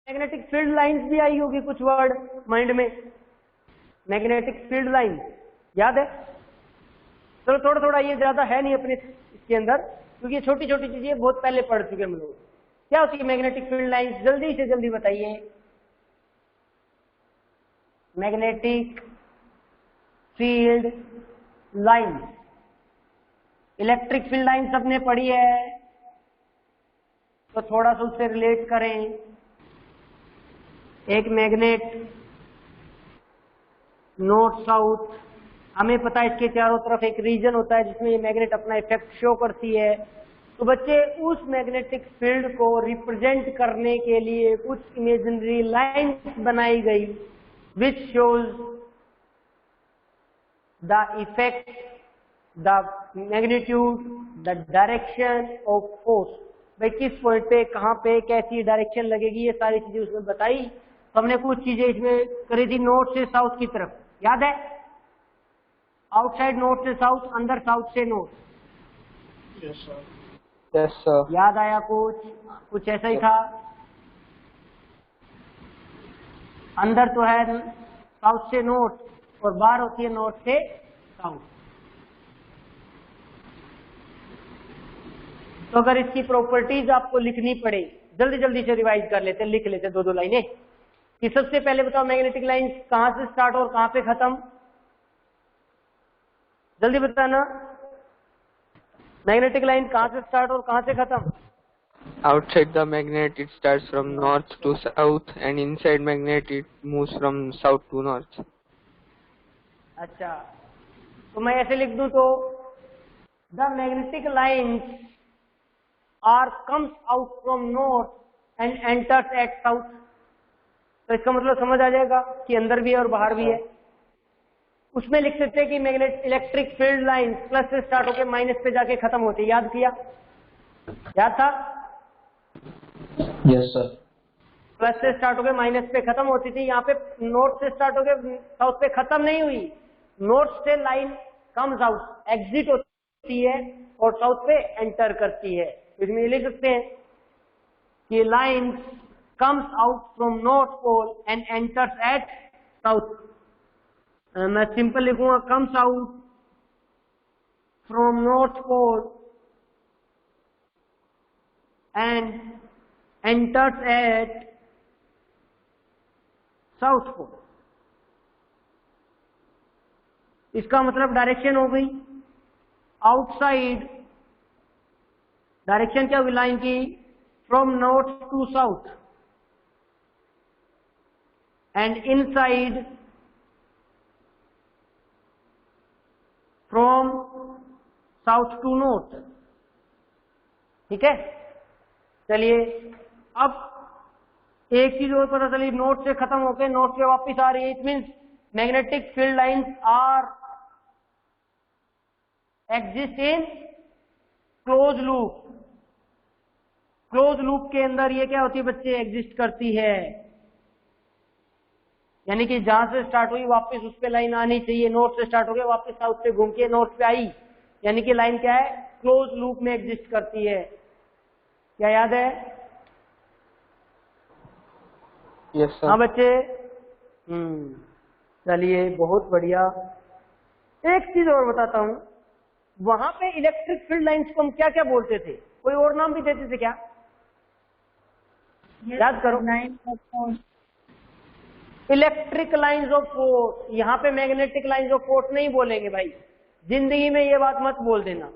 Magnetic field lines भी आई होगी कुछ वर्ड माइंड में, मैग्नेटिक फील्ड लाइन याद है? चलो थोड़ा थोड़ा, ये ज्यादा है नहीं अपने इसके अंदर, क्योंकि ये छोटी छोटी चीजें बहुत पहले पढ़ चुके हम लोग। क्या होती है मैग्नेटिक फील्ड लाइंस? जल्दी से जल्दी बताइए। Magnetic field lines, electric field line सबने पढ़ी है, तो थोड़ा सा उससे रिलेट करें। एक मैग्नेट नॉर्थ साउथ, हमें पता है इसके चारों तरफ एक रीजन होता है जिसमें ये मैग्नेट अपना इफेक्ट शो करती है। तो बच्चे उस मैग्नेटिक फील्ड को रिप्रेजेंट करने के लिए कुछ इमेजिनरी लाइंस बनाई गई which shows the effect, the magnitude, the direction of force. भाई किस पॉइंट पे, कहाँ पे, कैसी डायरेक्शन लगेगी, ये सारी चीजें उसमें बताई। तो हमने कुछ चीजें इसमें करी थी नॉर्थ से साउथ की तरफ, याद है? आउटसाइड नॉर्थ से साउथ, अंदर साउथ से नॉर्थ। Yes sir. याद आया कुछ? कुछ ऐसा ही था। अंदर तो है साउथ से नॉर्थ और बाहर होती है नॉर्थ से साउथ। तो अगर इसकी प्रॉपर्टीज आपको लिखनी पड़े, जल्दी जल्दी से रिवाइज कर लेते, लिख लेते दो दो लाइनें। कि सबसे पहले बताओ मैग्नेटिक लाइन कहां से स्टार्ट और कहां पे खत्म? जल्दी बताना, मैग्नेटिक लाइन कहां से स्टार्ट और कहां से खत्म? Outside the magnet it starts from north to south and inside magnet it moves from south to north. अच्छा, तो मैं ऐसे लिख दूं तो the magnetic lines are comes out from north and enters at south. तो इसका मतलब समझ आ जाएगा कि अंदर भी है और बाहर भी है। उसमें लिख सकते हैं कि magnet electric field line plus से स्टार्ट होकर माइनस पे जाके खत्म होती है। याद किया? याद था? Yes sir. प्लस से स्टार्ट होकर माइनस पे खत्म होती थी। यहाँ पे नॉर्थ से स्टार्ट होकर साउथ पे खत्म नहीं हुई, नॉर्थ से लाइन कम्स आउट, एग्जिट होती है और साउथ पे एंटर करती है। इसमें ये लिख सकते हैं कि line comes out from north pole and enters at south. मैं सिंपल लिखूंगा, comes out from north pole and enters at south pole. इसका मतलब डायरेक्शन हो गई आउटसाइड, डायरेक्शन क्या हुई लाइन की? From north to south, and inside from south to north. ठीक है, चलिए अब एक चीज और पता चली, नॉर्थ से खत्म होकर नॉर्थ से वापस आ रही है। It means magnetic field lines are exist in close loop. Close loop के अंदर ये क्या होती है बच्चे? एग्जिस्ट करती है। यानी कि जहां से स्टार्ट हुई वापस उस पे लाइन आनी चाहिए। नॉर्थ से स्टार्ट हो गया, वापस साउथ से घूम के नॉर्थ पे आई, यानी कि लाइन क्या है? क्लोज लूप में एग्जिस्ट करती है। क्या याद है? Yes sir. हाँ बच्चे, चलिए बहुत बढ़िया। एक चीज और बताता हूं, वहां पे इलेक्ट्रिक फील्ड लाइंस को हम क्या क्या बोलते थे? कोई और नाम भी देते थे क्या? याद करो। Electric lines of force. यहां पे मैग्नेटिक लाइंस ऑफ फोर्स नहीं बोलेंगे भाई, जिंदगी में ये बात मत बोल देना।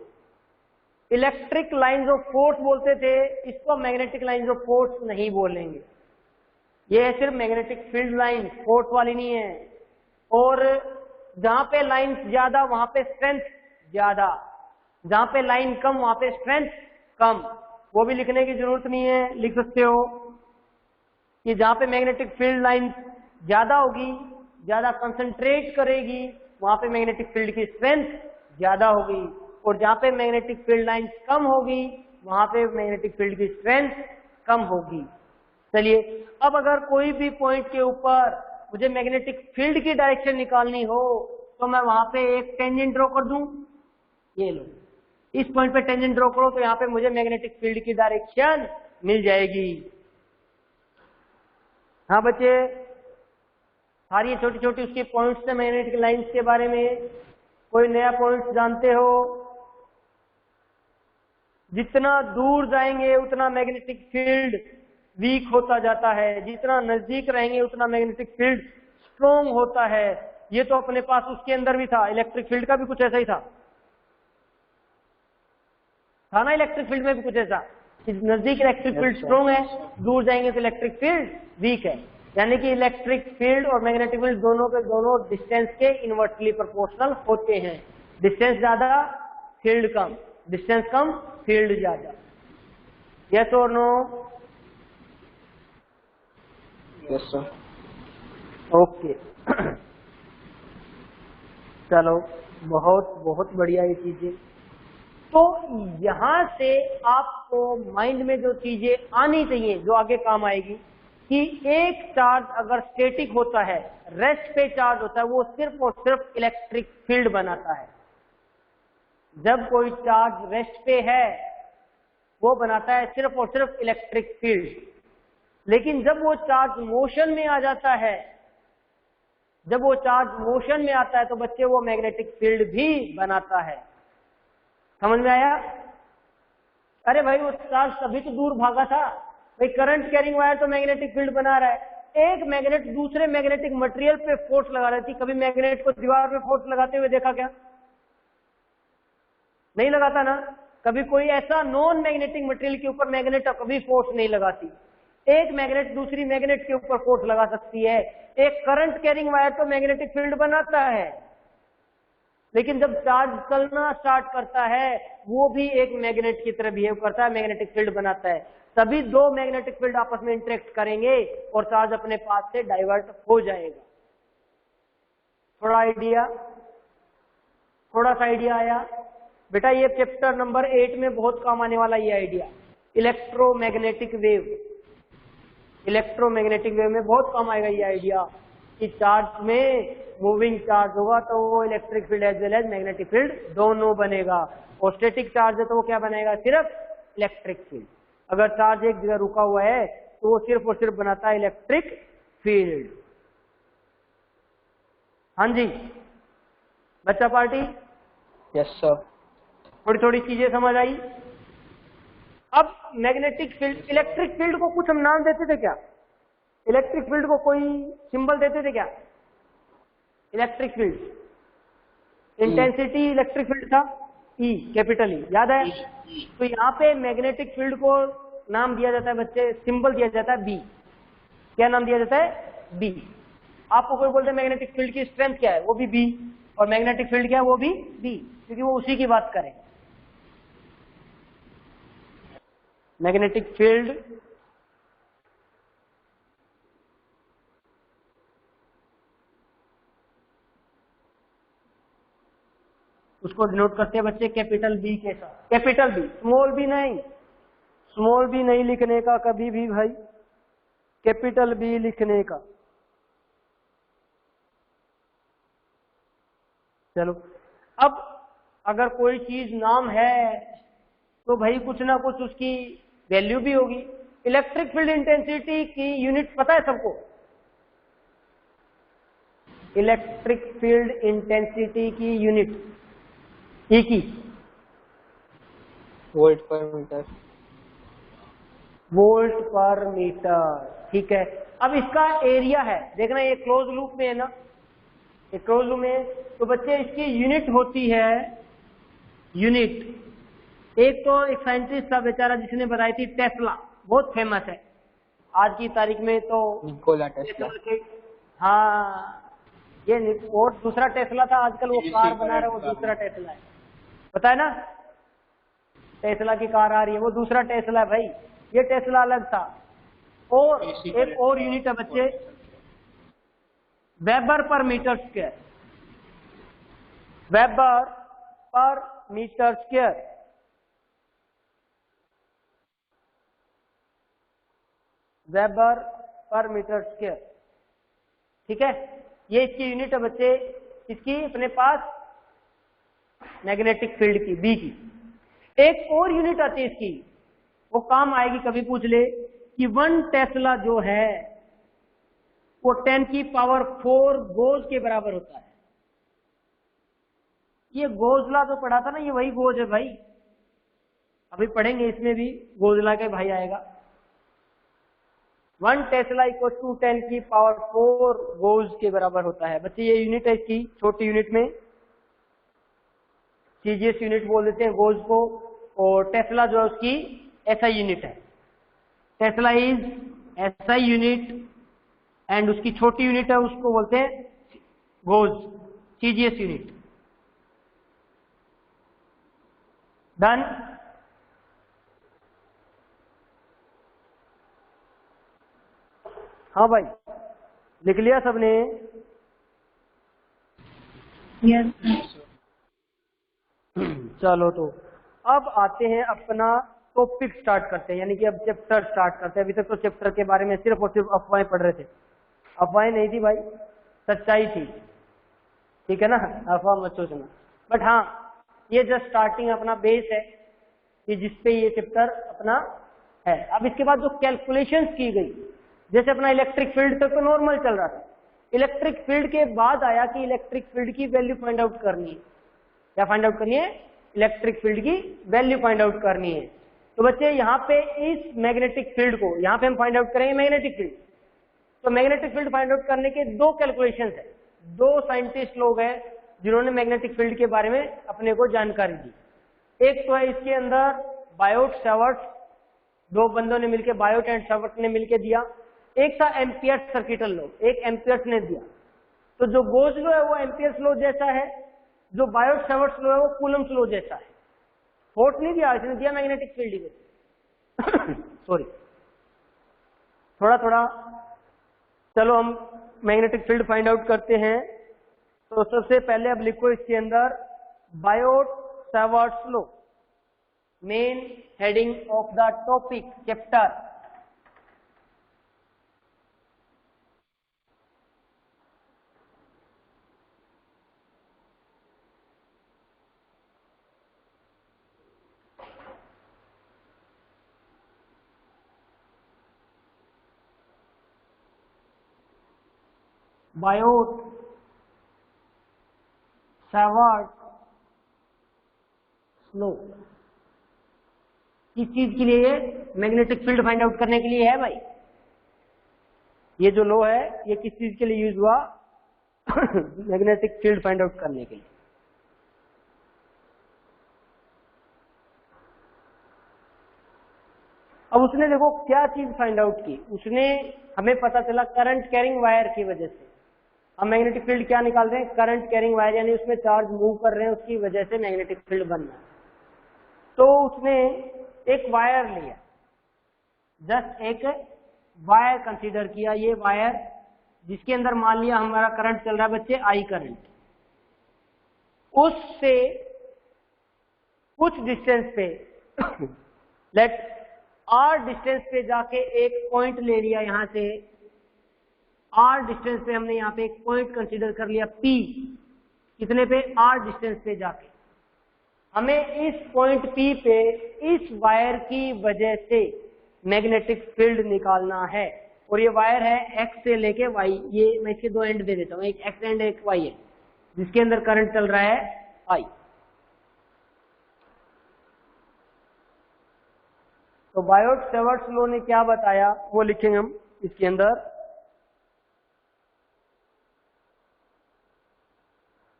इलेक्ट्रिक लाइंस ऑफ फोर्स बोलते थे, इसको मैग्नेटिक लाइंस ऑफ फोर्स नहीं बोलेंगे। ये है सिर्फ मैग्नेटिक फील्ड लाइन, फोर्स वाली नहीं है। और जहां पे लाइन ज्यादा वहां पे स्ट्रेंथ ज्यादा, जहां पे लाइन कम वहां पे स्ट्रेंथ कम। वो भी लिखने की जरूरत नहीं है, लिख सकते हो कि जहां पे मैग्नेटिक फील्ड लाइन ज्यादा होगी, ज्यादा कंसंट्रेट करेगी, वहां पे मैग्नेटिक फील्ड की स्ट्रेंथ ज्यादा होगी। और जहां पे मैग्नेटिक फील्ड लाइन कम होगी, वहां पे मैग्नेटिक फील्ड की स्ट्रेंथ कम होगी। चलिए, अब अगर कोई भी पॉइंट के ऊपर मुझे मैग्नेटिक फील्ड की डायरेक्शन निकालनी हो, तो मैं वहां पे एक टेंजेंट ड्रॉ कर दूं। ये लो, इस पॉइंट पे टेंजेंट ड्रॉ करो तो यहाँ पे मुझे मैग्नेटिक फील्ड की डायरेक्शन मिल जाएगी। हाँ बच्चे, सारी छोटी छोटी उसकी पॉइंट्स है मैग्नेटिक लाइंस के बारे में। कोई नया पॉइंट जानते हो? जितना दूर जाएंगे उतना मैग्नेटिक फील्ड वीक होता जाता है, जितना नजदीक रहेंगे उतना मैग्नेटिक फील्ड स्ट्रॉन्ग होता है। ये तो अपने पास उसके अंदर भी था, इलेक्ट्रिक फील्ड का भी कुछ ऐसा ही था ना? इलेक्ट्रिक फील्ड में भी कुछ ऐसा, नजदीक इलेक्ट्रिक फील्ड स्ट्रॉन्ग है, दूर जाएंगे तो इलेक्ट्रिक फील्ड वीक है। यानी कि इलेक्ट्रिक फील्ड और मैग्नेटिक फील्ड दोनों के दोनों डिस्टेंस के इनवर्सली प्रोपोर्शनल होते हैं। डिस्टेंस ज्यादा फील्ड कम, डिस्टेंस कम फील्ड ज्यादा। यस और नो? Yes sir. ओके चलो, बहुत बहुत बढ़िया ये चीजें। तो यहां से आपको माइंड में जो चीजें आनी चाहिए जो आगे काम आएगी, कि एक चार्ज अगर स्टैटिक होता है, रेस्ट पे चार्ज होता है, वो सिर्फ और सिर्फ इलेक्ट्रिक फील्ड बनाता है। जब कोई चार्ज रेस्ट पे है वो बनाता है सिर्फ और सिर्फ इलेक्ट्रिक फील्ड। लेकिन जब वो चार्ज मोशन में आ जाता है, जब वो चार्ज मोशन में आता है तो बच्चे वो मैग्नेटिक फील्ड भी बनाता है। समझ में आया? अरे भाई वो चार्ज तभी तो दूर भागा था भाई, करंट कैरिंग वायर तो मैग्नेटिक फील्ड बना रहा है। एक मैग्नेट दूसरे मैग्नेटिक मटेरियल पे फोर्स लगा रही थी। कभी मैग्नेट को दीवार पे फोर्स लगाते हुए देखा क्या? नहीं लगाता ना। कभी कोई ऐसा नॉन मैग्नेटिक मटेरियल के ऊपर मैग्नेट कभी फोर्स नहीं लगाती। एक मैग्नेट दूसरी मैग्नेट के ऊपर फोर्स लगा सकती है। एक करंट कैरिंग वायर तो मैग्नेटिक फील्ड बनाता है, लेकिन जब चार्ज चलना स्टार्ट करता है वो भी एक मैग्नेट की तरह बिहेव करता है, मैग्नेटिक फील्ड बनाता है। तभी दो मैग्नेटिक फील्ड आपस में इंटरेक्ट करेंगे और चार्ज अपने पास से डाइवर्ट हो जाएगा। थोड़ा सा आइडिया आया बेटा? ये चैप्टर नंबर 8 में बहुत काम आने वाला ये idea, electromagnetic wave. Electromagnetic wave में बहुत काम आएगा ये आइडिया कि चार्ज में मूविंग चार्ज होगा तो वो electric field as well as magnetic field दोनों बनेगा, और स्टैटिक चार्ज है तो वो क्या बनेगा? सिर्फ इलेक्ट्रिक फील्ड। अगर चार्ज एक जगह रुका हुआ है तो वो सिर्फ और सिर्फ बनाता है इलेक्ट्रिक फील्ड। हाँ जी बच्चा पार्टी? Yes sir. थोड़ी थोड़ी चीजें समझ आई। अब मैग्नेटिक फील्ड, इलेक्ट्रिक फील्ड को कुछ हम नाम देते थे क्या? इलेक्ट्रिक फील्ड को कोई सिंबल देते थे क्या? Electric field intensity electric field था ई, कैपिटल ई, याद है? तो यहाँ पे मैग्नेटिक फील्ड को नाम दिया जाता है बच्चे, सिंबल दिया जाता है बी। क्या नाम दिया जाता है? बी। आपको कोई बोलते हैं मैग्नेटिक फील्ड की स्ट्रेंथ क्या है? वो भी बी। और मैग्नेटिक फील्ड क्या है? वो भी बी, क्योंकि वो उसी की बात करें। मैग्नेटिक फील्ड उसको डिनोट करते हैं बच्चे कैपिटल बी के साथ। कैपिटल बी, स्मॉल बी नहीं, स्मॉल बी नहीं लिखने का कभी भी भाई, कैपिटल बी लिखने का। चलो, अब अगर कोई चीज नाम है तो भाई कुछ ना कुछ उसकी वैल्यू भी होगी। इलेक्ट्रिक फील्ड इंटेंसिटी की यूनिट पता है सबको? इलेक्ट्रिक फील्ड इंटेंसिटी की यूनिट ई की वोल्ट पर मीटर। वोल्ट पर मीटर, ठीक है। अब इसका एरिया है, देखना ये क्लोज लूप में है ना, ये क्लोज लूप में, तो बच्चे इसकी यूनिट होती है, यूनिट। एक तो एक साइंटिस्ट था बेचारा जिसने बताई थी, टेस्ला, बहुत फेमस है आज की तारीख में तो। Nikola Tesla. हाँ, ये और दूसरा टेस्ला था, आजकल वो कार बना रहा है, वो दूसरा टेस्ला है, पता है ना? टेस्ला की कार आ रही है, वो दूसरा टेस्ला है भाई, ये टेस्ला अलग था। और एक और यूनिट है बच्चे, weber per metre square. Weber per metre square, weber per metre square, ठीक है। ये इसकी यूनिट है बच्चे, इसकी अपने पास मैग्नेटिक फील्ड की, बी की। एक और यूनिट आती है इसकी, वो काम आएगी, कभी पूछ ले कि 1 टेस्ला जो है वो 10⁴ गोज के बराबर होता है। ये गोजला जो पढ़ा था ना, ये वही गोज है भाई, अभी पढ़ेंगे इसमें भी गोजला के भाई आएगा। 1 टेस्ला इक्वल टू 10⁴ गोज के बराबर होता है। बच्चे ये यूनिट है इसकी, छोटी यूनिट में सीजीएस यूनिट बोल देते हैं गोज को, और टेस्ला जो है उसकी एसआई यूनिट है। Tesla is SI unit and उसकी छोटी यूनिट है उसको बोलते हैं गोज, सीजीएस यूनिट। डन। हाँ भाई, लिख लिया सबने? यस। चलो तो अब आते हैं अपना टॉपिक स्टार्ट करते हैं, यानी कि अब चैप्टर स्टार्ट करते हैं। अभी तक तो चैप्टर के बारे में सिर्फ और सिर्फ अफवाहें पढ़ रहे थे। अफवाहें नहीं थी भाई, सच्चाई थी, ठीक है ना, अफवाह मत सोचना। बट हाँ, ये जस्ट स्टार्टिंग अपना बेस है कि जिसपे ये चैप्टर अपना है। अब इसके बाद जो कैलकुलेशंस की गई, जैसे अपना इलेक्ट्रिक फील्ड तक तो नॉर्मल चल रहा था, इलेक्ट्रिक फील्ड के बाद आया कि इलेक्ट्रिक फील्ड की वैल्यू फाइंड आउट करनी है। क्या फाइंड आउट करनी है? इलेक्ट्रिक फील्ड की वैल्यू फाइंड आउट करनी है। तो बच्चे यहाँ पे इस मैग्नेटिक फील्ड को, यहाँ पे हम फाइंड आउट करेंगे मैग्नेटिक फील्ड। तो मैग्नेटिक फील्ड फाइंड आउट करने के दो कैलकुलेशंस है। दो साइंटिस्ट लोग हैं जिन्होंने मैग्नेटिक फील्ड के बारे में अपने को जानकारी दी। एक तो है इसके अंदर बायोट सावर्ट्स, दो बंदों ने मिलकर, बायोट एंड सावर्ट्स ने मिलकर दिया। एक था एम्पियर्स सर्किटल लॉ, एक एम्पियर्स ने दिया। तो जो गोज लॉ है वो एम्पियर्स लॉ जैसा है, जो बायोट सावर्ट्स लॉ है वो कूलम्स लॉ जैसा है। फोर्स नहीं दिया, इसने दिया मैग्नेटिक फील्ड में। सॉरी, थोड़ा थोड़ा। चलो हम मैग्नेटिक फील्ड फाइंड आउट करते हैं। तो सबसे पहले अब लिखो इसके अंदर Biot Savart's law, main heading of the topic chapter. Biot Savart's law किस चीज के लिए? मैग्नेटिक फील्ड फाइंड आउट करने के लिए है भाई। ये जो लॉ है ये किस चीज के लिए यूज हुआ? मैग्नेटिक फील्ड फाइंड आउट करने के लिए। अब उसने देखो क्या चीज फाइंड आउट की, उसने हमें पता चला करंट कैरिंग वायर की वजह से। हम मैग्नेटिक फील्ड क्या निकाल रहे हैं? करंट कैरिंग वायर, यानी उसमें चार्ज मूव कर रहे हैं, उसकी वजह से मैग्नेटिक फील्ड बन रहा है। तो उसने एक वायर लिया, जस्ट एक वायर कंसीडर किया। ये वायर जिसके अंदर मान लिया हमारा करंट चल रहा है बच्चे, आई करंट, उससे कुछ डिस्टेंस पे लेट आर डिस्टेंस पे जाके एक पॉइंट ले लिया। यहां से आर डिस्टेंस पे हमने यहाँ पे एक पॉइंट कंसीडर कर लिया P। कितने पे? आर डिस्टेंस पे जाके हमें इस पॉइंट P पे इस वायर की वजह से मैग्नेटिक फील्ड निकालना है। और ये वायर है X से लेके Y, ये मैं इसके दो एंड दे देता हूँ, एक X एंड एक Y है, जिसके अंदर करंट चल रहा है I। तो बायोट सावर्ट्स लॉ ने क्या बताया वो लिखेंगे हम इसके अंदर।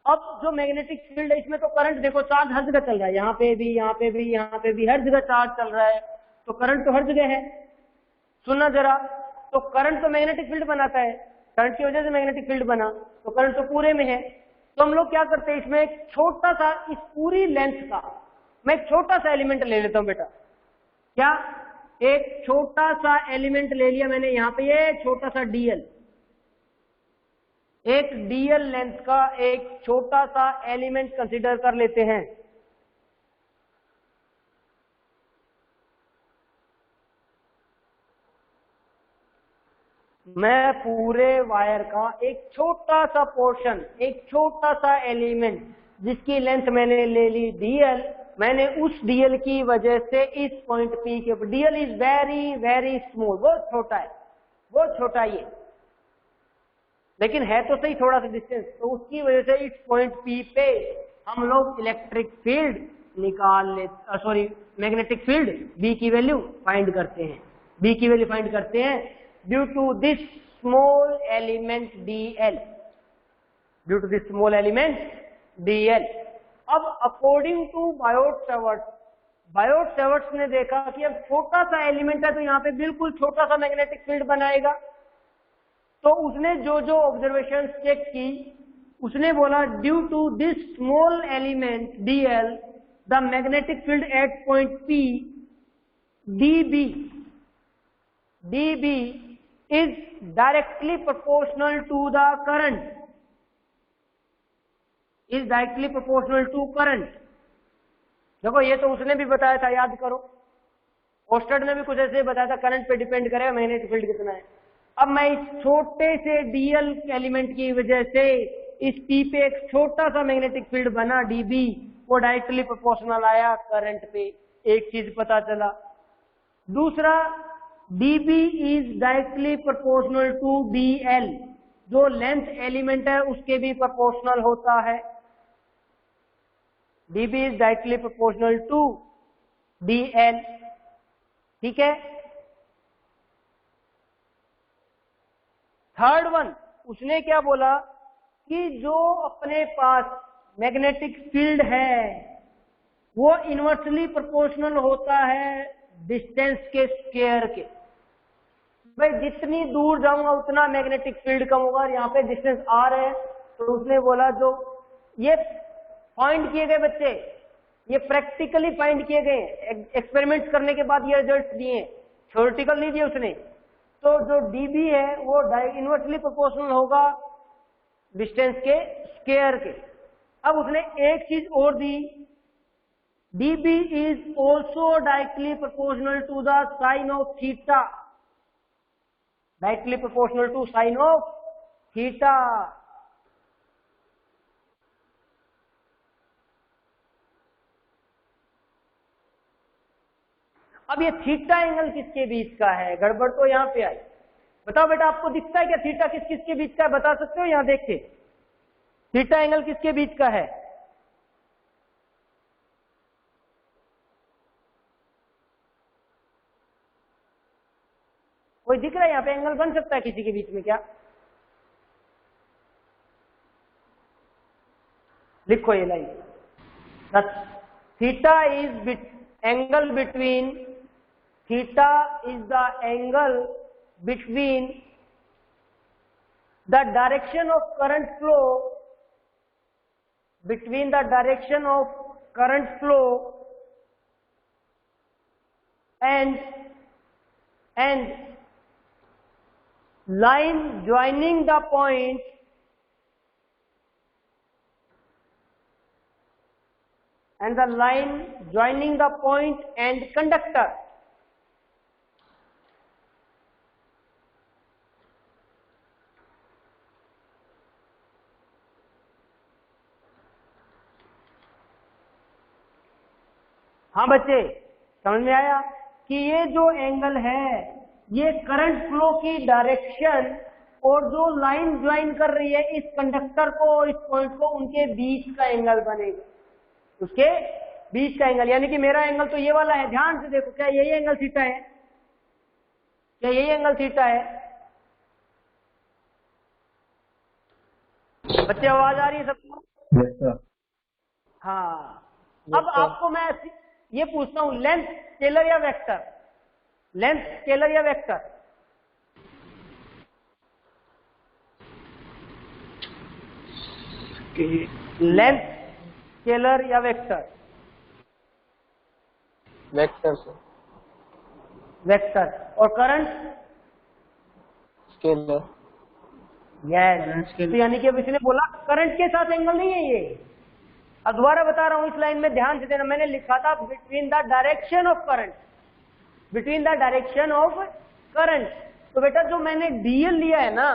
अब जो मैग्नेटिक फील्ड है इसमें तो करंट देखो, चार्ज हर जगह चल रहा है, यहाँ पे भी, यहाँ पे भी, यहाँ पे भी, हर जगह चार्ज चल रहा है। तो करंट तो हर जगह है। सुनना जरा, तो करंट तो मैग्नेटिक फील्ड बनाता है, करंट की वजह से मैग्नेटिक फील्ड बना, तो करंट तो पूरे में है। तो हम लोग क्या करते हैं, इसमें एक छोटा सा, इस पूरी लेंथ का मैं एक छोटा सा एलिमेंट ले लेता हूं बेटा। क्या? एक छोटा सा एलिमेंट ले लिया मैंने यहाँ पे, ये छोटा सा डीएल, एक डीएल लेंथ का एक छोटा सा एलिमेंट कंसीडर कर लेते हैं। मैं पूरे वायर का एक छोटा सा पोर्शन, एक छोटा सा एलिमेंट जिसकी लेंथ मैंने ले ली डीएल, मैंने उस डीएल की वजह से इस पॉइंट पी के, DL is very very small, बहुत छोटा है, बहुत छोटा ये। लेकिन है तो सही थोड़ा सा डिस्टेंस, तो उसकी वजह से इस पॉइंट P पे हम लोग इलेक्ट्रिक फील्ड निकाल लेते, सॉरी मैग्नेटिक फील्ड B की वैल्यू फाइंड करते हैं, B की वैल्यू फाइंड करते हैं due to this small element dl, due to this small element dl। अब अकॉर्डिंग टू बायोट-सैवर्ट्स ने देखा कि अब छोटा सा एलिमेंट है तो यहाँ पे बिल्कुल छोटा सा मैग्नेटिक फील्ड बनाएगा, तो उसने जो जो ऑब्जर्वेशन चेक की उसने बोला due to this small element dl the magnetic field at point P dB is directly proportional to the current, is directly proportional to current। देखो ये तो उसने भी बताया था, याद करो, ओस्टर्ड ने भी कुछ ऐसे बताया था, करंट पे डिपेंड करेगा मैग्नेटिक फील्ड कितना है। अब मैं इस छोटे से dl एलिमेंट की वजह से इस P पे एक छोटा सा मैग्नेटिक फील्ड बना dB, वो डायरेक्टली प्रोपोर्शनल आया करंट पे, एक चीज पता चला। दूसरा, dB is directly proportional to dl, जो लेंथ एलिमेंट है उसके भी प्रोपोर्शनल होता है, dB is directly proportional to dl, ठीक है। थर्ड वन, उसने क्या बोला कि जो अपने पास मैग्नेटिक फील्ड है वो इनवर्सली प्रोपोर्शनल होता है डिस्टेंस के स्क्वायर के। भाई जितनी दूर जाऊंगा उतना मैग्नेटिक फील्ड कम होगा, और यहाँ पे डिस्टेंस r है, तो उसने बोला जो ये फाइंड किए गए बच्चे, ये प्रैक्टिकली फाइंड किए गए, एक्सपेरिमेंट्स करने के बाद ये रिजल्ट दिए, थ्योरेटिकल नहीं दिए उसने। तो जो dB है वो इनवर्सली प्रोपोर्शनल होगा डिस्टेंस के स्क्वायर के। अब उसने एक चीज और दी, dB is also directly proportional to the sine of theta, directly proportional to sine of theta. अब ये थीटा एंगल किसके बीच का है, गड़बड़ तो यहां पे आई। बताओ बेटा, आपको दिखता है क्या थीटा किस किसके बीच का है, बता सकते हो? यहां देख के थीटा एंगल किसके बीच का है? कोई दिख रहा है यहां पे एंगल बन सकता है किसी के बीच में क्या? लिखो ये line, theta is angle between, theta is the angle between the direction of current flow, between the direction of current flow and line joining the point, and the line joining the point and conductor। हाँ बच्चे, समझ में आया कि ये जो angle है ये करंट फ्लो की डायरेक्शन और जो लाइन ज्वाइन कर रही है इस कंडक्टर को और इस पॉइंट को, उनके बीच का एंगल बनेगा, उसके बीच का एंगल। यानी कि मेरा एंगल तो ये वाला है, ध्यान से देखो, क्या यही एंगल थीटा है? क्या यही एंगल थीटा है? बच्चे आवाज आ रही है सबको? yes, हाँ। अब आपको मैं ये पूछता हूं, लेंथ स्केलर या वेक्टर? लेंथ स्केलर या वेक्टर? लेंथ स्केलर या वेक्टर? वेक्टर से। वेक्टर। और करंट? स्केलर। यस। तो यानी कि अब इसने बोला करंट के साथ एंगल नहीं है ये। अब दोबारा बता रहा हूं, इस लाइन में ध्यान से देना, मैंने लिखा था between the direction of current, between the direction of current. तो बेटा जो मैंने डीएल लिया है ना,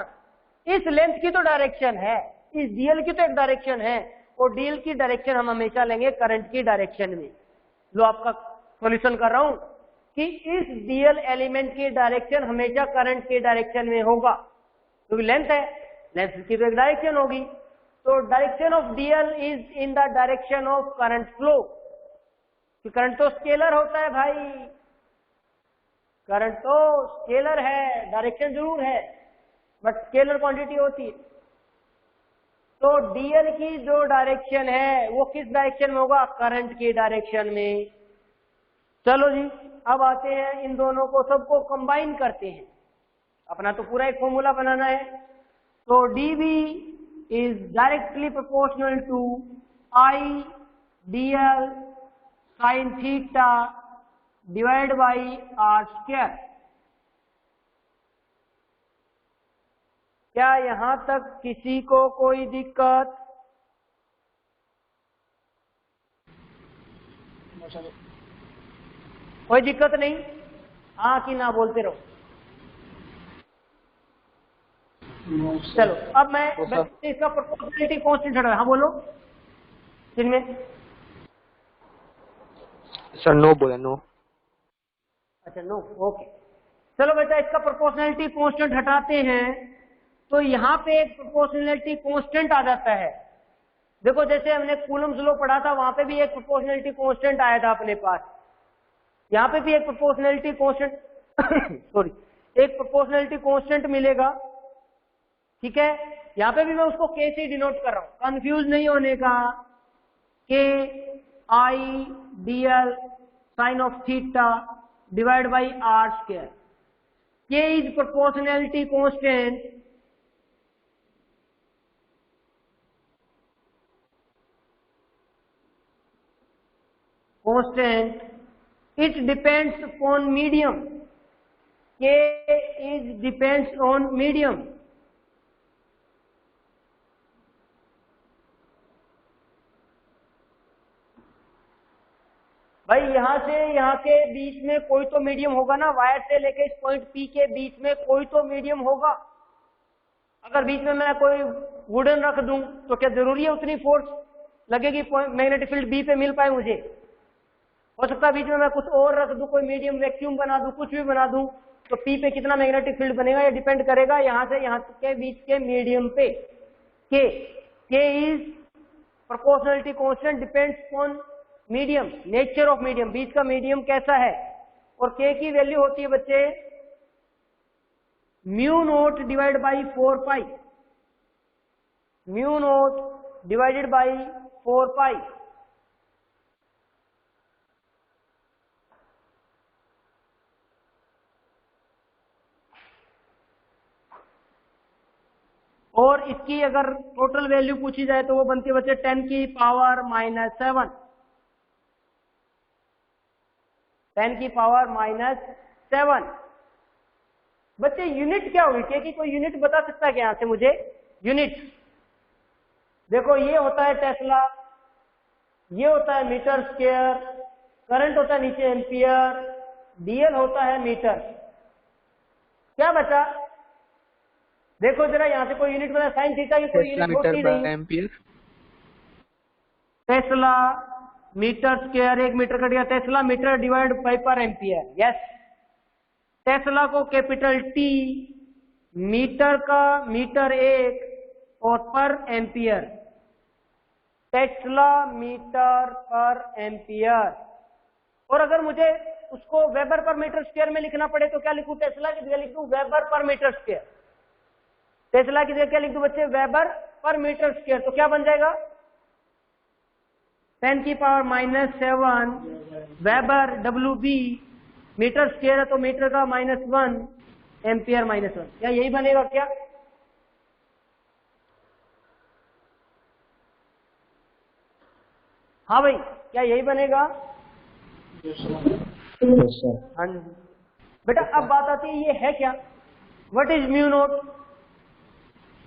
इस लेंथ की तो डायरेक्शन है, इस डीएल की तो एक डायरेक्शन है, और डीएल की डायरेक्शन हम हमेशा लेंगे करंट की डायरेक्शन में। लो आपका सॉल्यूशन कर रहा हूं कि इस डीएल एलिमेंट की डायरेक्शन हमेशा करंट की डायरेक्शन में होगा, क्योंकि लेंथ है, लेंथ की तो एक डायरेक्शन होगी, तो direction of DL is in the direction of current flow. Current तो स्केलर होता है भाई, करंट तो स्केलर है, डायरेक्शन जरूर है बट स्केलर क्वांटिटी होती है। तो डीएल की जो डायरेक्शन है वो किस डायरेक्शन में होगा? करंट की डायरेक्शन में। चलो जी, अब आते हैं इन दोनों को सबको कंबाइन करते हैं। अपना तो पूरा एक फॉर्मूला बनाना है। तो DB is directly proportional to I DL sine theta divide by are square. क्या यहां तक किसी को कोई दिक्कत? कोई दिक्कत नहीं? हाँ कि ना बोलते रहो। चलो अब मैं इसका प्रोपोर्शनलिटी कांस्टेंट हटा। हाँ बोलो, जिनमें सर नो बोला, नो। अच्छा नो, ओके। चलो बेटा, इसका प्रोपोर्शनलिटी कांस्टेंट हटाते हैं तो यहाँ पे एक प्रोपोर्शनलिटी कांस्टेंट आ जाता है। देखो जैसे हमने कूलम्स लॉ पढ़ा था, वहां पे भी एक प्रोपोर्शनलिटी कांस्टेंट आया था अपने पास। यहाँ पे भी एक प्रोपोर्शनलिटी कांस्टेंट सॉरी, एक प्रोपोर्शनलिटी कांस्टेंट मिलेगा, ठीक है। यहाँ पे भी मैं उसको के से डिनोट कर रहा हूं, कंफ्यूज नहीं होने का। K I DL sine of theta divide by are square. K is proportionality constant it depends upon medium. K is depends on medium. भाई यहां से यहां के बीच में कोई तो मीडियम होगा ना, वायर से लेके इस पॉइंट P के बीच में कोई तो मीडियम होगा। अगर बीच में मैं कोई वुडन रख दूं तो क्या जरूरी है उतनी फोर्स लगेगी मैग्नेटिक फील्ड B पे मिल पाए मुझे? हो सकता है बीच में मैं कुछ और रख दूं, कोई मीडियम वैक्यूम बना दूं, कुछ भी बना दूं, तो P पे कितना मैग्नेटिक फील्ड बनेगा ये डिपेंड करेगा यहां से यहां के बीच के मीडियम पे। K is proportionality constant depends on medium, nature of medium, बीच का मीडियम कैसा है। और K की वैल्यू होती है बच्चे mu naught divide by 4 pi, mu naught divided by 4 पाई। और इसकी अगर टोटल वैल्यू पूछी जाए तो वो बनती है बच्चे 10 की पावर -7, 10 की पावर -7। बच्चे यूनिट क्या होगी? क्या कि कोई यूनिट बता सकता है क्या यहां से मुझे? यूनिट देखो, ये होता है टेस्ला, ये होता है मीटर स्क्वायर, करंट होता है नीचे एम्पियर, डीएल होता है मीटर। क्या बचा? देखो जरा यहां से कोई यूनिट बना, साइन थीटा की कोई यूनिट होती नहीं। Ampere, tesla metre square, 1 metre cut गया, tesla metre divide by per ampere. Yes, tesla को कैपिटल टी, मीटर का मीटर 1 और per ampere, tesla metre per ampere. और अगर मुझे उसको वेबर पर मीटर स्क्वायर में लिखना पड़े तो क्या लिखूं? टेस्ला की जगह लिख दूं weber per metre square. Tesla की जगह क्या लिख दूं बच्चे? Weber per metre square. तो क्या बन जाएगा? 10 की power -7 weber WB, metre square है तो मीटर का -1 एम्पियर -1। क्या यही बनेगा क्या? हाँ भाई, क्या यही बनेगा? हाँ जी बेटा। अब बात आती है ये है क्या? What is mu naught?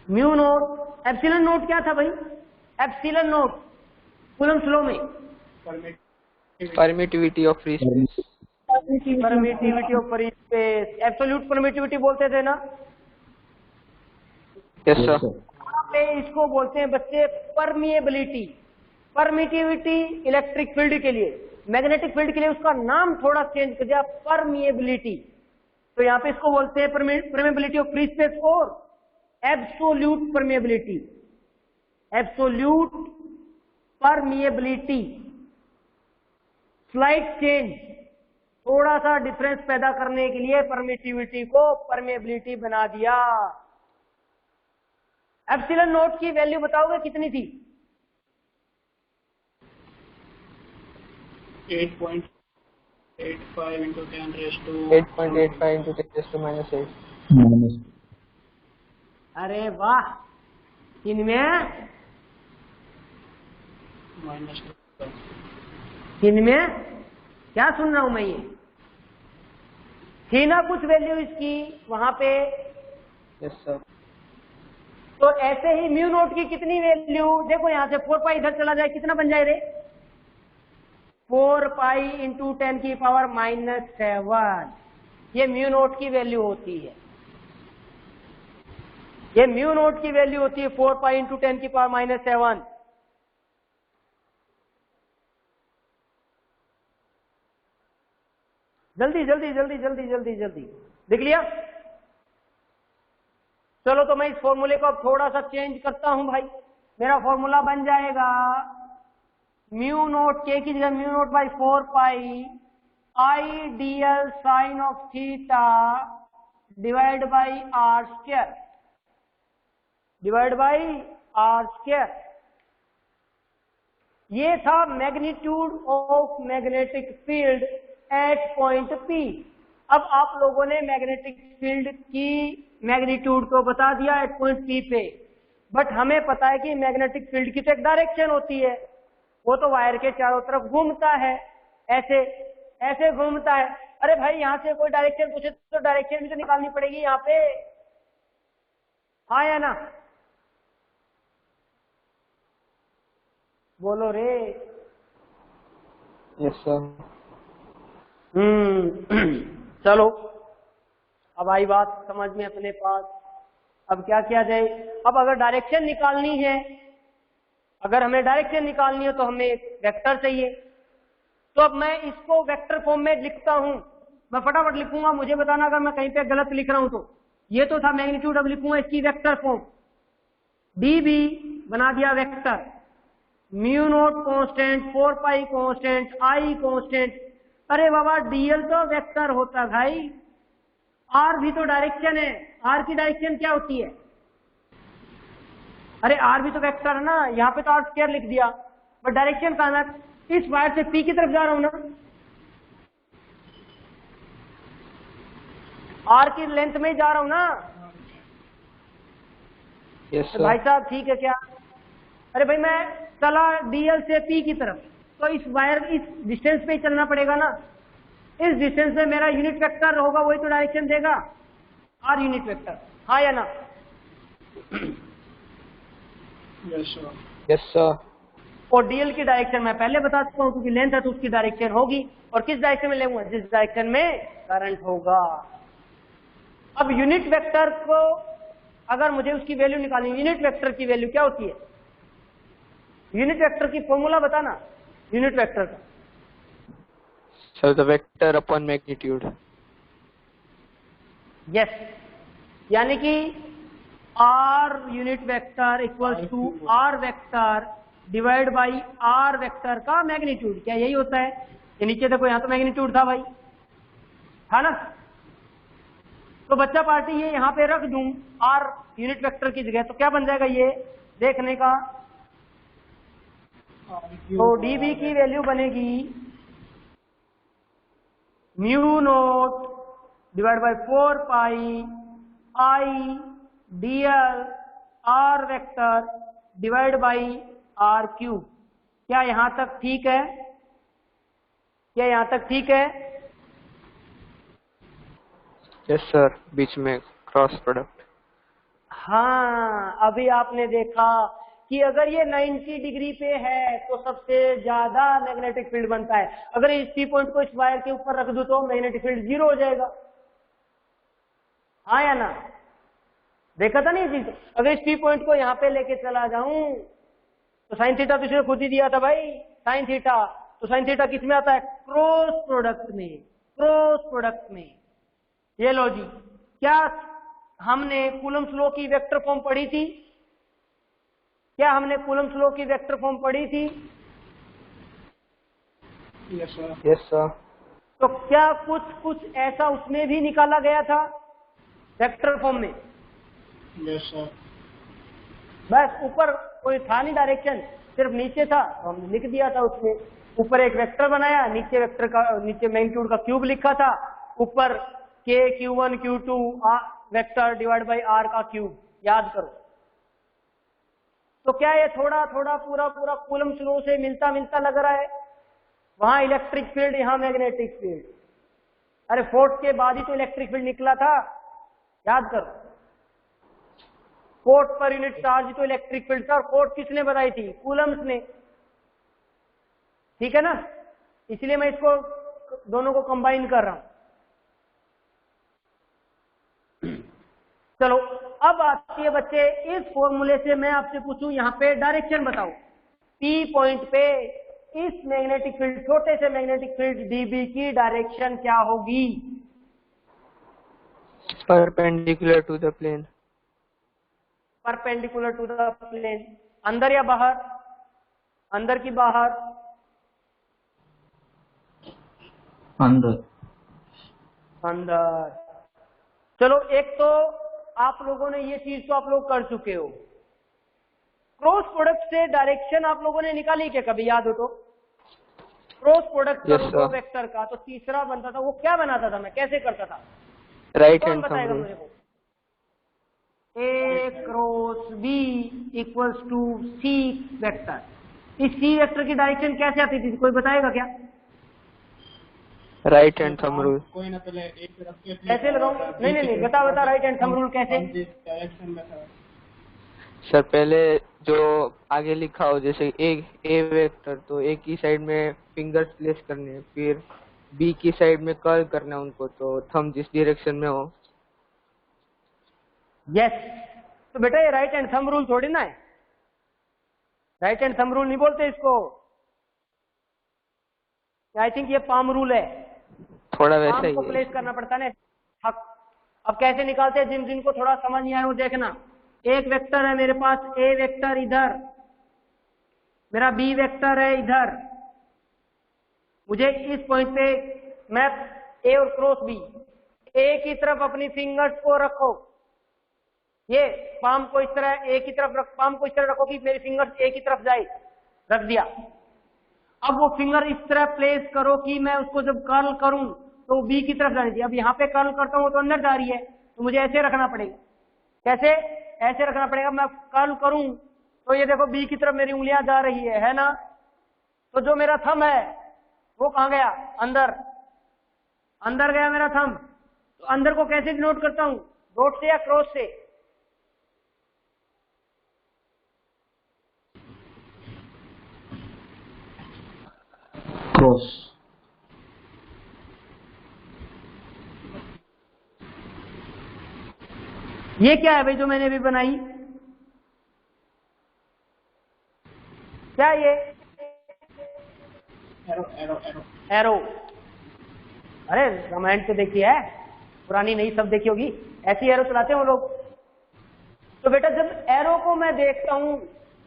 Mu naught, epsilon note क्या था भाई? एप्सिलॉन नोट कूलम्स लॉ में permittivity of free space, permittivity of free space, absolute permittivity बोलते थे ना। Yes sir. यहाँ पे इसको बोलते हैं बच्चे परमिएबिलिटी। परमिटिविटी इलेक्ट्रिक फील्ड के लिए, मैग्नेटिक फील्ड के लिए उसका नाम थोड़ा चेंज कर दिया, परमिएबिलिटी। तो यहाँ पे इसको बोलते हैं परमिएबिलिटी ऑफ फ्री स्पेस और absolute permeability, absolute permeability, slight change, थोड़ा सा डिफरेंस पैदा करने के लिए परमिटिविटी को परमिएबिलिटी बना दिया। एप्सिलॉन नोट की वैल्यू बताओगे कितनी थी? 8.85 into 10 raised to 8.85 into 10 raised to minus 8. अरे वाह, इनमें minus 2. इनमें क्या सुन रहा हूं मैं? ये थी ना कुछ वैल्यू इसकी वहां पे? Yes sir. तो ऐसे ही म्यू नोट की कितनी वैल्यू, देखो यहां से 4 पाई इधर चला जाए, कितना बन जाए रे? 4 पाई इंटू 10 की पावर -7, ये म्यू नोट की वैल्यू होती है। ये म्यू नोट की वैल्यू होती है 4 पाई इंटू 10 की पावर -7। जल्दी जल्दी जल्दी जल्दी जल्दी जल्दी लिख लिया? चलो तो मैं इस फॉर्मूले को अब थोड़ा सा चेंज करता हूं भाई। मेरा फॉर्मूला बन जाएगा म्यू नोट के की जगह mu naught by 4 pi I DL sine of theta divide by are square, divide by are square. ये था magnitude of magnetic field at point P. अब आप लोगों ने मैग्नेटिक फील्ड की मैग्नीट्यूड को बता दिया एट पॉइंट पी पे, बट हमें पता है कि मैग्नेटिक फील्ड की तो एक डायरेक्शन होती है, वो तो वायर के चारों तरफ घूमता है, ऐसे ऐसे घूमता है। अरे भाई यहां से कोई डायरेक्शन पूछे तो डायरेक्शन भी तो निकालनी पड़ेगी यहाँ पे, हाँ या ना? बोलो रे। Yes sir. चलो अब आई बात समझ में अपने पास। अब क्या किया जाए? अब अगर डायरेक्शन निकालनी है, अगर हमें डायरेक्शन निकालनी है तो हमें एक वेक्टर चाहिए। तो अब मैं इसको वेक्टर फॉर्म में लिखता हूं, मैं फटाफट लिखूंगा, मुझे बताना अगर मैं कहीं पे गलत लिख रहा हूं तो। ये तो था मैग्नीट्यूड, अब लिखूंगा इसकी वेक्टर फॉर्म। डी बी बना दिया vector, mu naught constant, 4 pi constant, I constant. अरे बाबा डीएल तो वेक्टर होता भाई, आर भी तो डायरेक्शन है। आर की डायरेक्शन क्या होती है? अरे आर भी तो वेक्टर है ना, यहाँ पे तो आर स्क्वायर लिख दिया, बट डायरेक्शन कहाँ है? इस वायर से पी की तरफ जा रहा हूं ना, आर की लेंथ में ही जा रहा हूं ना। Yes sir. भाई साहब ठीक है क्या? अरे भाई मैं चला डीएल से पी की तरफ, तो इस वायर इस डिस्टेंस पे ही चलना पड़ेगा ना। इस डिस्टेंस में मेरा यूनिट वेक्टर होगा, वही तो डायरेक्शन देगा, आर यूनिट वेक्टर, हाँ या ना? Yes sir. Yes sir. और डीएल की डायरेक्शन मैं पहले बता चुका हूं, क्योंकि लेंथ है तो उसकी डायरेक्शन होगी। और किस डायरेक्शन में लेंगे? जिस डायरेक्शन में करंट होगा। अब यूनिट वेक्टर को अगर मुझे उसकी वैल्यू निकालनी, यूनिट वेक्टर की वैल्यू क्या होती है? यूनिट वेक्टर की फॉर्मूला बताना, यूनिट वेक्टर का। So the vector upon magnitude. Yes, यानी कि R unit vector equals to R vector divide by R vector का मैग्नीट्यूड। क्या यही होता है? ये नीचे देखो, यहाँ तो मैग्नीट्यूड था भाई, था ना? तो बच्चा पार्टी ये यहाँ पे रख दूं आर यूनिट वेक्टर की जगह, तो क्या बन जाएगा ये देखने का? तो डीबी की वैल्यू बनेगी mu naught divide by 4 pi I DL R vector divide by R cube. क्या यहां तक ठीक है? क्या यहां तक ठीक है? Yes sir. बीच में क्रॉस प्रोडक्ट। हाँ, अभी आपने देखा कि अगर ये 90 डिग्री पे है तो सबसे ज्यादा मैग्नेटिक फील्ड बनता है। अगर इस पी पॉइंट को इस वायर के ऊपर रख दूं तो मैग्नेटिक फील्ड 0 हो जाएगा, हाँ या ना? देखा था नहीं चीज? अगर इस पी पॉइंट को यहाँ पे लेके चला जाऊं तो साइन थीटा तो इसने खुद ही दिया था भाई, साइन थीटा। तो साइन थीटा किस में आता है? क्रॉस प्रोडक्ट में, क्रॉस प्रोडक्ट में। ये लो जी, क्या हमने कूलम्स लॉ की वेक्टर फॉर्म पढ़ी थी? क्या हमने कूलम्स लॉ की वेक्टर फॉर्म पढ़ी थी? Yes, sir. Yes, sir. तो क्या कुछ ऐसा उसमें भी निकाला गया था वेक्टर फॉर्म में? Yes, sir. बस ऊपर कोई था नहीं डायरेक्शन, सिर्फ नीचे था, तो हमने लिख दिया था उसमें। ऊपर एक वेक्टर बनाया, नीचे नीचे मैग्नीट्यूड का क्यूब लिखा था, ऊपर k q1 q2 vector divide by r का क्यूब। याद करो। तो क्या ये थोड़ा थोड़ा पूरा कूलम्स लॉ से मिलता मिलता लग रहा है? वहां इलेक्ट्रिक फील्ड, यहाँ मैग्नेटिक फील्ड। अरे फोर्स के बाद ही तो इलेक्ट्रिक फील्ड निकला था, याद करो। फोर्स पर यूनिट चार्ज तो इलेक्ट्रिक फील्ड था, और फोर्स किसने बताई थी? कूलम्स ने। ठीक है ना? इसलिए मैं इसको दोनों को कंबाइन कर रहा हूं। चलो अब आती है बच्चे, इस फॉर्मूले से मैं आपसे पूछूं, यहां पे डायरेक्शन बताओ। P पॉइंट पे इस मैग्नेटिक फील्ड, छोटे से मैग्नेटिक फील्ड dB की डायरेक्शन क्या होगी? Perpendicular to the plane. Perpendicular to the plane. अंदर या बाहर? अंदर की बाहर? अंदर। अंदर। चलो एक तो आप लोगों ने ये चीज तो आप लोग कर चुके हो। क्रॉस प्रोडक्ट से डायरेक्शन आप लोगों ने निकाली क्या कभी? याद हो तो? क्रॉस प्रोडक्ट Yes, करो sir. दो वेक्टर का, तो तीसरा बनता था, वो क्या बनाता था? मैं कैसे करता था? Right कौन hand thumb बताएगा rule. मुझे को? A cross B equals to C vector. इस C वेक्टर की डायरेक्शन कैसे आती थी? कोई बताएगा क्या? Right hand thumb rule. कोई ना, पहले एक रख के कैसे लगाऊं? नहीं, बता राइट हैंड थंब रूल कैसे? डायरेक्शन में था। सर पहले जो आगे लिखा हो, जैसे ए वेक्टर, तो ए की साइड में फिंगर्स प्लेस करने हैं, फिर बी की साइड में कर्ल करना है उनको, तो थंब जिस डायरेक्शन में हो। यस। तो बेटा ये राइट हैंड थंब रूल थोड़ी ना है। राइट हैंड थंब रूल नहीं बोलते इसको। आई थिंक ये पाम रूल है। थोड़ा वैसा पाम ही को है। प्लेस करना पड़ता है ना। अब कैसे निकालते हैं? जिनको थोड़ा समझ नहीं आया वो देखना। एक वेक्टर है मेरे पास, ए वेक्टर इधर, मेरा बी वेक्टर है इधर। मुझे इस पॉइंट पे मैं ए और क्रॉस बी, ए की तरफ अपनी फिंगर्स को रखो। ये पाम को इस तरह ए की तरफ रख, पाम को इस तरह रखो कि मेरी फिंगर्स ए की तरफ जाए। रख दिया। अब वो फिंगर इस तरह प्लेस करो कि मैं उसको जब कर्ल करूं तो बी की तरफ जानी चाहिए। अब यहाँ पे कर्ल करता हूं तो अंदर जा रही है, तो मुझे ऐसे रखना पड़ेगा। कैसे? ऐसे रखना पड़ेगा। मैं कर्ल करूं तो ये देखो बी की तरफ मेरी उंगलियां जा रही है ना? तो जो मेरा थंब है वो कहां गया? अंदर। अंदर गया मेरा थंब। तो अंदर को कैसे डिनोट करता हूं? डॉट से या क्रॉस से? क्रॉस। ये क्या है भाई जो मैंने अभी बनाई? क्या ये? Arrow arrow arrow arrow. अरे रामायण तो देखी है, पुरानी नई सब देखी होगी। ऐसी एरो चलाते हैं वो लोग। तो बेटा जब एरो को मैं देखता हूं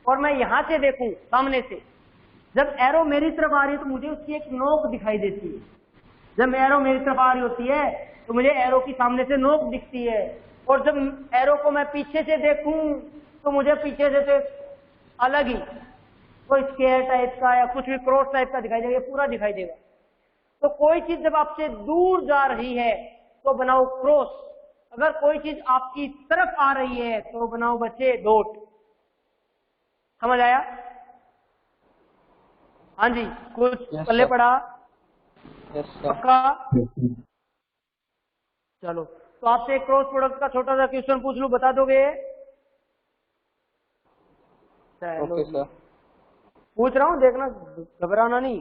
और मैं यहां से देखूं सामने से, जब एरो मेरी तरफ आ रही है तो मुझे उसकी एक नोक दिखाई देती है। जब एरो मेरी तरफ आ रही होती है तो मुझे एरो की सामने से नोक दिखती है। और जब एरो को मैं पीछे से देखूं तो मुझे पीछे से तो अलग ही कोई स्क्वायर टाइप का या कुछ भी क्रॉस टाइप का दिखाई देगा, पूरा दिखाई देगा। तो कोई चीज जब आपसे दूर जा रही है तो बनाओ क्रॉस, अगर कोई चीज आपकी तरफ आ रही है तो बनाओ बच्चे डॉट। समझ आया? हाँ जी, कुछ Yes, पल्ले sir. पड़ा? Yes, sir. पक्का? चलो तो आपसे एक क्रॉस प्रोडक्ट का छोटा सा क्वेश्चन पूछ लूं, बता दोगे? चलो Okay, sir. पूछ रहा हूं, देखना, घबराना नहीं।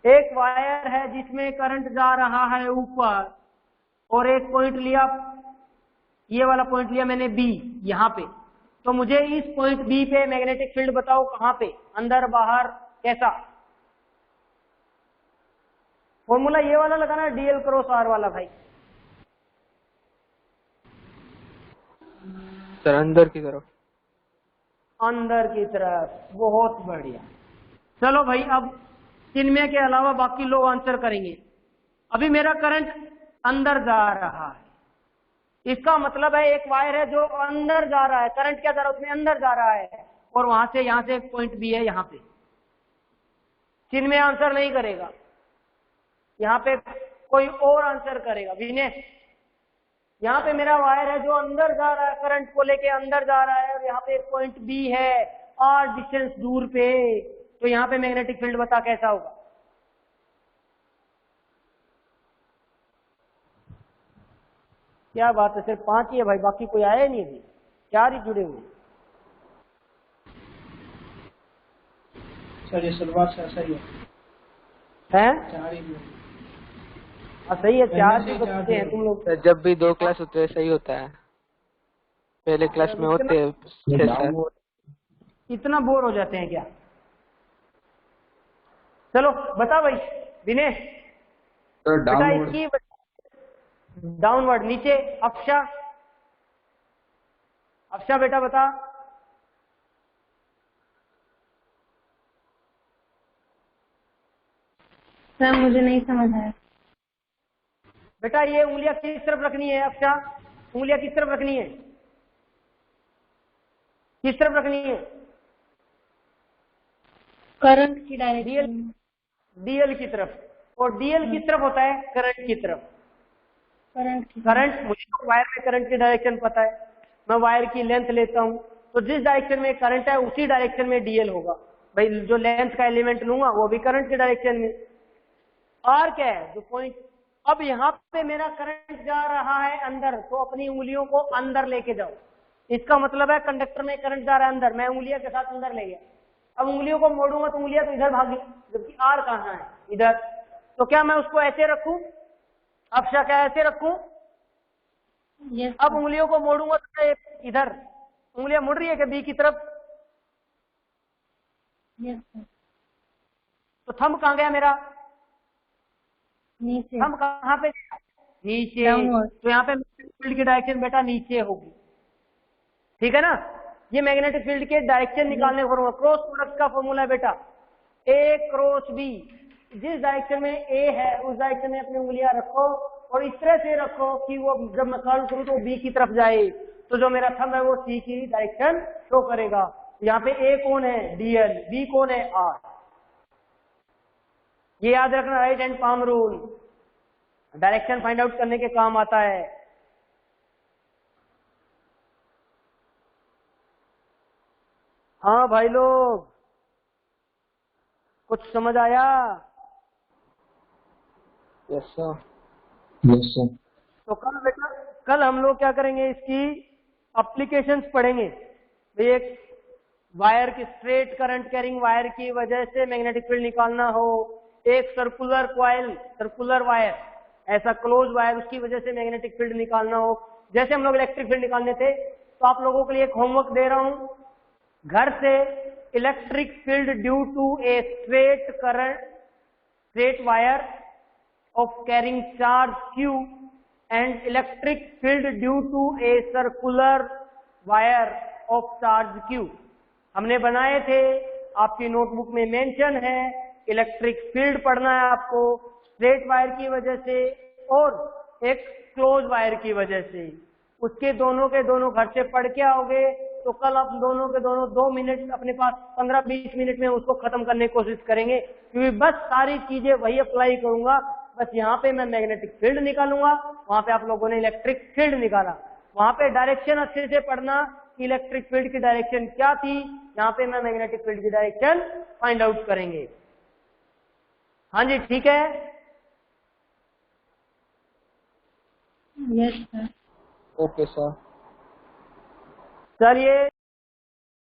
एक वायर है जिसमें करंट जा रहा है ऊपर, और एक पॉइंट लिया, ये वाला पॉइंट लिया मैंने बी यहां पे। तो मुझे इस पॉइंट बी पे मैग्नेटिक फील्ड बताओ कहां पे? अंदर, बाहर, कैसा? फॉर्मूला ये वाला लगाना, डीएल क्रॉस आर वाला भाई। सर अंदर की तरफ। अंदर की तरफ, बहुत बढ़िया। चलो भाई, अब चिन्मय के अलावा बाकी लोग आंसर करेंगे। अभी मेरा करंट अंदर जा रहा है, इसका मतलब है एक वायर है जो अंदर जा रहा है, करंट क्या जा रहा है उसमें, अंदर जा रहा है, और वहां से यहां से एक पॉइंट बी है यहां पे। चिन्मय आंसर नहीं करेगा, यहाँ पे कोई और आंसर करेगा। विनय, यहाँ पे मेरा वायर है जो अंदर जा रहा है, करंट को लेके अंदर जा रहा है, और यहाँ पे एक पॉइंट बी है आर डिस्टेंस दूर पे, तो यहाँ पे मैग्नेटिक फील्ड बता कैसा होगा। क्या बात है, सिर्फ 5 ही है भाई, बाकी कोई आया नहीं अभी, 4 ही जुड़े हुए। सर ये शुरुआत से ऐसा ही है, हैं? 4 ही है। हाँ सही है, 4 से ही चार बच्चे हैं तुम लोग। सर जब भी 2 क्लास होते हैं सही होता है, पहले क्लास में होते हैं 6-7। इतना बोर हो जाते हैं क्या? चलो बता भाई विनय। सर बेटा डाउनवर्ड। इसकी डाउनवर्ड, नीचे। अक्षा, अक्षा बेटा बता। सर मुझे नहीं समझ आया। बेटा ये उंगलियां किस तरफ रखनी है अक्षा? उंगलियां किस तरफ रखनी है? किस तरफ रखनी है? करंट की डायरेक्शन में। डीएल की तरफ। और डीएल किस तरफ होता है? करंट की तरफ। करंट की। करंट, मुझे तो वायर में करंट की डायरेक्शन पता है, मैं वायर की लेंथ लेता हूं, तो जिस डायरेक्शन में करंट है उसी डायरेक्शन में डीएल होगा। भाई जो लेंथ का एलिमेंट लूंगा वो भी करंट की डायरेक्शन में। आर क्या है? जो पॉइंट। अब यहाँ पे मेरा करंट जा रहा है अंदर, तो अपनी उंगलियों को अंदर लेके जाओ। इसका मतलब है कंडक्टर में करंट जा रहा है अंदर, मैं उंगलियों के साथ अंदर ले गया। अब उंगलियों को मोड़ूंगा तो उंगलियां तो इधर भागी, जबकि आर कहाँ है? इधर। तो क्या मैं उसको ऐसे रखूं? अक्षा क्या ऐसे रखूं? यस। अब उंगलियों को मोड़ूंगा तो इधर उंगलियां मुड़ रही है क्या बी की तरफ? Yes sir. तो थंब कहाँ गया मेरा? नीचे। थंब कहाँ पे? नीचे। डाउनवर्ड। तो यहाँ पे मैग्नेटिक फील्ड की डायरेक्शन बेटा नीचे होगी, ठीक है ना? ये मैग्नेटिक फील्ड के डायरेक्शन निकालने का फॉर्मूला, क्रॉस प्रोडक्ट का फॉर्मूला है बेटा। ए क्रॉस बी, जिस डायरेक्शन में ए है उस डायरेक्शन में अपनी उंगलियां रखो, और इस तरह से रखो कि वो जब मैं कर्ल करूं तो बी की तरफ जाए, तो जो मेरा थंब है वो सी की डायरेक्शन शो करेगा। यहाँ पे ए कौन है? डीएल। बी कौन है? आर। ये याद रखना, right hand palm rule direction find out करने के काम आता है। हाँ भाई लोग, कुछ समझ आया? Yes sir. Yes sir. तो कल बेटा, कल हम लोग क्या करेंगे, इसकी एप्लीकेशंस पढ़ेंगे। भाई एक वायर की, स्ट्रेट करंट कैरिंग वायर की वजह से मैग्नेटिक फील्ड निकालना हो, एक सर्कुलर कॉइल, सर्कुलर वायर, ऐसा क्लोज वायर, उसकी वजह से मैग्नेटिक फील्ड निकालना हो, जैसे हम लोग इलेक्ट्रिक फील्ड निकालने थे। तो आप लोगों के लिए एक होमवर्क दे रहा हूं, घर से electric field due to a straight current, straight wire of carrying charge Q and electric field due to a circular wire of charge Q हमने बनाए थे, आपकी नोटबुक में मेंशन है। इलेक्ट्रिक फील्ड पढ़ना है आपको स्ट्रेट वायर की वजह से और एक क्लोज वायर की वजह से। उसके दोनों के दोनों घर से पढ़ के आओगे तो कल आप दोनों के दोनों 2 मिनट अपने पास, 15-20 मिनट में उसको खत्म करने की कोशिश करेंगे, क्योंकि बस सारी चीजें वही अप्लाई करूंगा। बस यहाँ पे मैं मैग्नेटिक फील्ड निकालूंगा, वहां पे आप लोगों ने इलेक्ट्रिक फील्ड निकाला। वहां पे डायरेक्शन अच्छे से पढ़ना, इलेक्ट्रिक फील्ड की डायरेक्शन क्या थी, यहाँ पे मैं मैग्नेटिक फील्ड की डायरेक्शन फाइंड आउट करेंगे। हाँ जी ठीक है। Yes sir. Okay sir. चलिए।